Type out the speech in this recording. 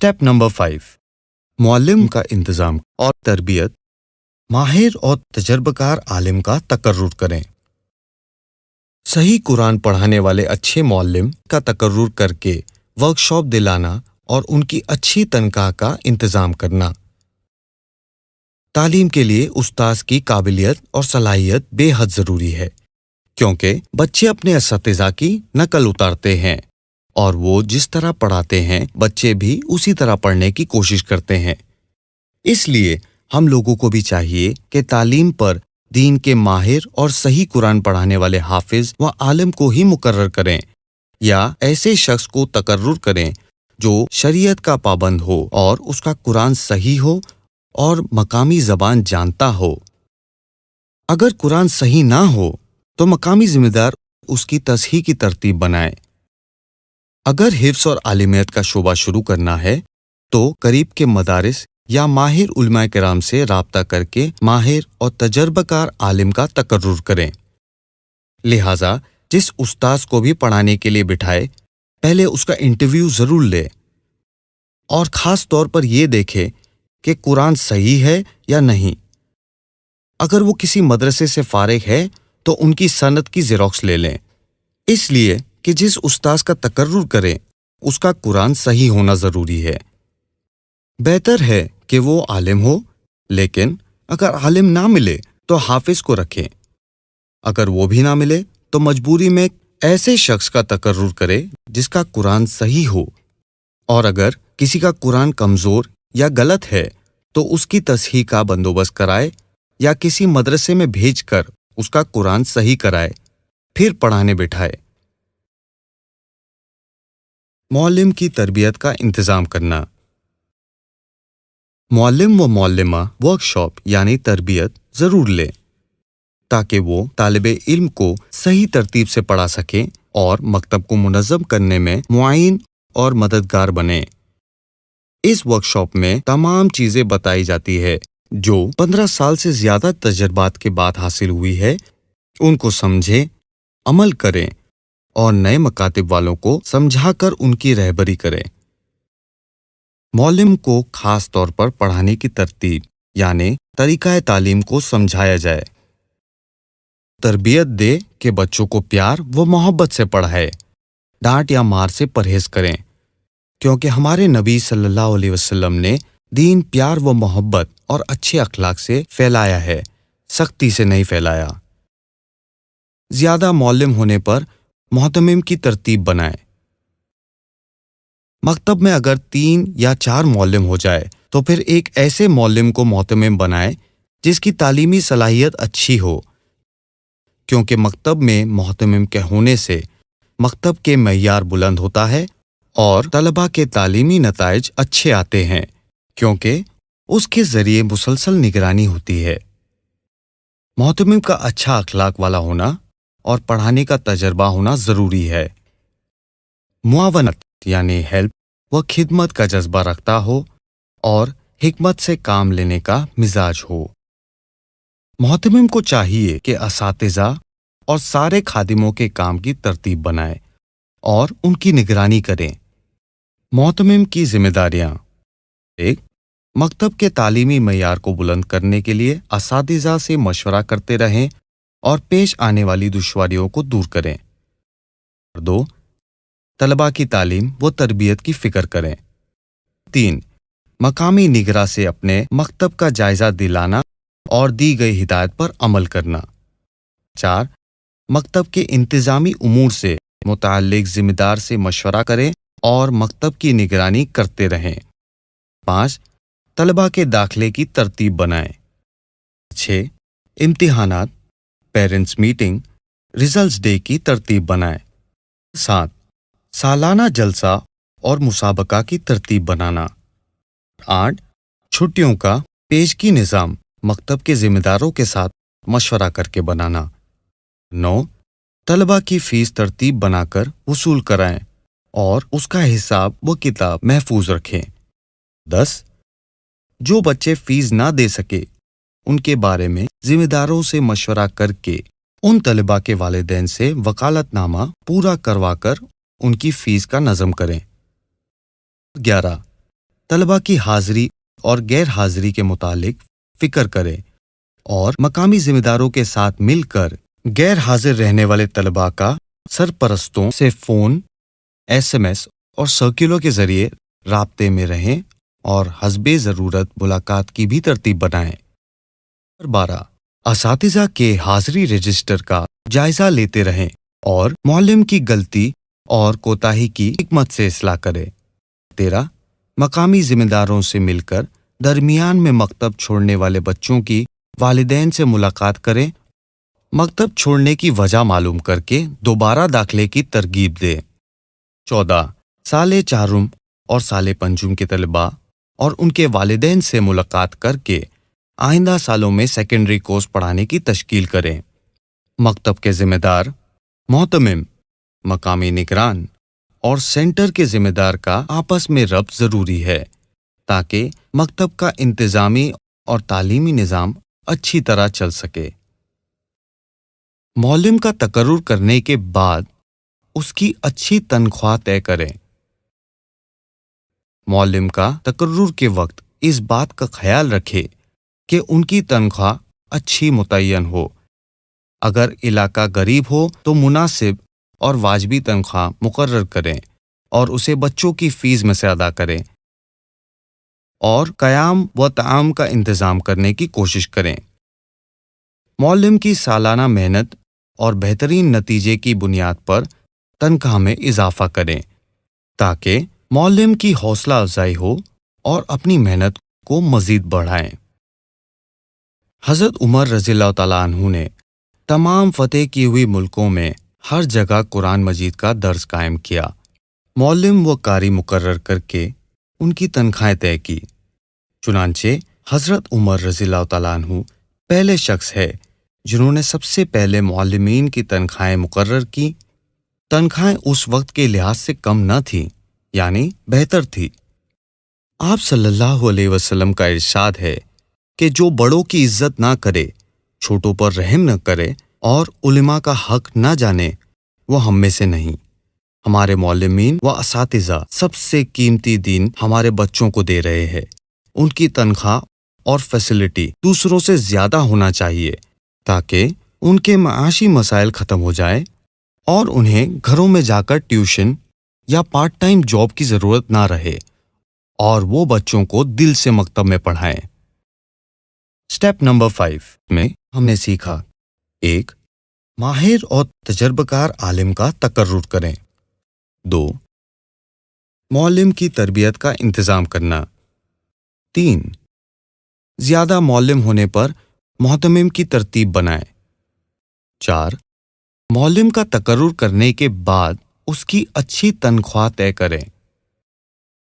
Step number 5, Muallem का इंतज़ाम और तरबियत। माहिर और तजर्बाकार आलिम का तकर्रुर करें। सही कुरान पढ़ाने वाले अच्छे मुअल्लिम का तकर्रुर करके वर्कशॉप दिलाना और उनकी अच्छी तनख्वाह का इंतज़ाम करना। तालीम के लिए उस्ताद की काबिलियत और सलाहियत बेहद ज़रूरी है, क्योंकि बच्चे अपने असातिज़ा की नकल उतारते हैं और वो जिस तरह पढ़ाते हैं बच्चे भी उसी तरह पढ़ने की कोशिश करते हैं। इसलिए हम लोगों को भी चाहिए कि तालीम पर दीन के माहिर और सही कुरान पढ़ाने वाले हाफिज व आलिम को ही मुकर्रर करें या ऐसे शख्स को तकर्रुर करें जो शरीयत का पाबंद हो और उसका कुरान सही हो और मकामी ज़बान जानता हो। अगर कुरान सही ना हो तो मकामी ज़िम्मेदार उसकी तस्हीह की तरतीब बनाए। अगर हिफ्ज़ और आलिमियत का शोबा शुरू करना है तो करीब के मदारिस या माहिर उलमाए किराम से राब्ता करके माहिर और तजर्बाकार आलिम का तकर्रुर करें। लिहाजा जिस उस्ताद को भी पढ़ाने के लिए बिठाए पहले उसका इंटरव्यू ज़रूर ले और ख़ास तौर पर यह देखे कि कुरान सही है या नहीं। अगर वो किसी मदरसे से फारिग है तो उनकी सनद की ज़ेरॉक्स ले लें, इसलिए कि जिस उस्ताद का तकर्रुर करें उसका कुरान सही होना ज़रूरी है। बेहतर है कि वो आलिम हो, लेकिन अगर आलिम ना मिले तो हाफिज को रखें। अगर वो भी ना मिले तो मजबूरी में ऐसे शख्स का तकर्रुर करे जिसका कुरान सही हो, और अगर किसी का कुरान कमज़ोर या गलत है तो उसकी तस्हीह का बंदोबस्त कराए या किसी मदरसे में भेजकर उसका कुरान सही कराए, फिर पढ़ाने बिठाए। मुअल्लिम की तरबियत का इंतज़ाम करना। मुअल्लिम व मुअल्लिमा वर्कशॉप यानी तरबियत ज़रूर लें ताकि वो तालिबे इल्म को सही तरतीब से पढ़ा सकें और मकतब को मुनज़्ज़म करने में मुआइन और मददगार बने। इस वर्कशॉप में तमाम चीज़ें बताई जाती है जो 15 साल से ज़्यादा तजर्बात के बाद हासिल हुई है। उनको समझें, अमल करें और नए मकातिब वालों को समझाकर उनकी रहबरी करें। मुअल्लिम को खास तौर पर पढ़ाने की तरतीब यानी तरीक़ा तालीम को समझाया जाए। तरबियत दे कि बच्चों को प्यार व मोहब्बत से पढ़ाए, डांट या मार से परहेज करें, क्योंकि हमारे नबी सल्लल्लाहु अलैहि वसल्लम ने दीन प्यार व मोहब्बत और अच्छे अखलाक से फैलाया है, सख्ती से नहीं फैलाया। ज़्यादा मुअल्लिम होने पर मोहतमिम की तरतीब बनाए। मकतब में अगर 3 या 4 मुअल्लिम हो जाए तो फिर एक ऐसे मुअल्लिम को मोहतमिम बनाए जिसकी तालीमी सलाहियत अच्छी हो, क्योंकि मकतब में मोहतमिम के होने से मकतब के मइयार बुलंद होता है और तलबा के तालीमी नताइज अच्छे आते हैं, क्योंकि उसके ज़रिए मुसलसल निगरानी होती है। मोहतमिम का अच्छा अखलाक वाला होना और पढ़ाने का तजर्बा होना ज़रूरी है। मुआवनत यानी हेल्प व खिदमत का जज्बा रखता हो और हिकमत से काम लेने का मिजाज हो। मोहतमिम को चाहिए कि असातिज़ा और सारे खादिमों के काम की तरतीब बनाए और उनकी निगरानी करें। मोहतमिम की जिम्मेदारियां: 1. मकतब के तालीमी मइयार को बुलंद करने के लिए असातिज़ा से मशवरा करते रहें और पेश आने वाली दुश्वारियों को दूर करें। 2. तलबा की तालीम व तरबियत की फ़िक्र करें। 3. मकामी निगरां से अपने मकतब का जायज़ा दिलाना और दी गई हिदायत पर अमल करना। 4. मकतब के इंतज़ामी उमूर से मुताल्लिक़ ज़िम्मेदार से मशवरा करें और मकतब की निगरानी करते रहें। 5. तलबा के दाखिले की तरतीब बनाएं। 6. इम्तिहानात, पेरेंट्स मीटिंग, रिजल्ट्स डे की तरतीब बनाएं। 7. सालाना जलसा और मुसाबका की तरतीब बनाना। 8. छुट्टियों का पेशगी निज़ाम मकतब के ज़िम्मेदारों के साथ मशवरा करके बनाना। 9. तलबा की फ़ीस तरतीब बनाकर वसूल कराएं और उसका हिसाब व किताब महफूज रखें। 10. जो बच्चे फ़ीस ना दे सके उनके बारे में ज़िम्मेदारों से मशवरा करके उन तलबा के वालिदैन से वकालतनामा पूरा करवाकर उनकी फ़ीस का नज़म करें। 11. طلبہ کی حاضری اور غیر حاضری کے متعلق فکر کریں اور مقامی ذمہ داروں کے ساتھ مل کر غیر حاضر رہنے والے طلبہ کا سرپرستوں سے فون، SMS اور سرکولر کے ذریعے رابطے میں رہیں اور حسب ضرورت ملاقات کی بھی ترتیب بنائیں۔ نمبر 12، اساتذہ کے حاضری رجسٹر کا جائزہ لیتے رہیں اور معلم کی غلطی اور کوتاہی کی حکمت سے اصلاح کریں۔ 13، مقامی ذمہ داروں سے مل کر درمیان میں مکتب چھوڑنے والے بچوں کی والدین سے ملاقات کریں، مکتب چھوڑنے کی وجہ معلوم کر کے دوبارہ داخلے کی ترغیب دیں۔ 14، سال چہارم اور سال پنجم کے طلباء اور ان کے والدین سے ملاقات کر کے آئندہ سالوں میں سیکنڈری کورس پڑھانے کی تشکیل کریں۔ مکتب کے ذمہ دار، محتمم، مقامی نگران اور سینٹر کے ذمہ دار کا آپس میں ربط ضروری ہے تاکہ مکتب کا انتظامی اور تعلیمی نظام اچھی طرح چل سکے۔ معلم کا تقرر کرنے کے بعد اس کی اچھی تنخواہ طے کریں۔ معلم کا تقرر کے وقت اس بات کا خیال رکھے کہ ان کی تنخواہ اچھی متعین ہو۔ اگر علاقہ غریب ہو تو مناسب اور واجبی تنخواہ مقرر کریں اور اسے بچوں کی فیس میں سے ادا کریں اور قیام و طعام کا انتظام کرنے کی کوشش کریں۔ معلم کی سالانہ محنت اور بہترین نتیجے کی بنیاد پر تنخواہ میں اضافہ کریں تاکہ معلم کی حوصلہ افزائی ہو اور اپنی محنت کو مزید بڑھائیں۔ حضرت عمر رضی اللہ تعالیٰ عنہ نے تمام فتح کی ہوئی ملکوں میں ہر جگہ قرآن مجید کا درس قائم کیا۔ معلم و قاری مقرر کر کے ان کی تنخواہیں طے کی۔ چنانچہ حضرت عمر رضی اللہ تعالیٰ عنہ پہلے شخص ہے جنہوں نے سب سے پہلے معلمین کی تنخواہیں مقرر کی۔ تنخواہیں اس وقت کے لحاظ سے کم نہ تھیں، یعنی بہتر تھی۔ آپ صلی اللہ علیہ وسلم کا ارشاد ہے کہ جو بڑوں کی عزت نہ کرے، چھوٹوں پر رحم نہ کرے اور علماء کا حق نہ جانے، وہ ہم میں سے نہیں۔ ہمارے معلمین و اساتذہ سب سے قیمتی دین ہمارے بچوں کو دے رہے ہیں۔ ان کی تنخواہ اور فیسلٹی دوسروں سے زیادہ ہونا چاہیے تاکہ ان کے معاشی مسائل ختم ہو جائیں اور انہیں گھروں میں جا کر ٹیوشن یا پارٹ ٹائم جاب کی ضرورت نہ رہے اور وہ بچوں کو دل سے مکتب میں پڑھائیں۔ سٹیپ نمبر 5 میں ہم نے سیکھا: 1، ماہر اور تجربہ کار عالم کا تقرر کریں۔ 2، معلم کی تربیت کا انتظام کرنا۔ 3، زیادہ معلم ہونے پر محتمم کی ترتیب بنائیں۔ 4، معلم کا تقرر کرنے کے بعد اس کی اچھی تنخواہ طے کریں۔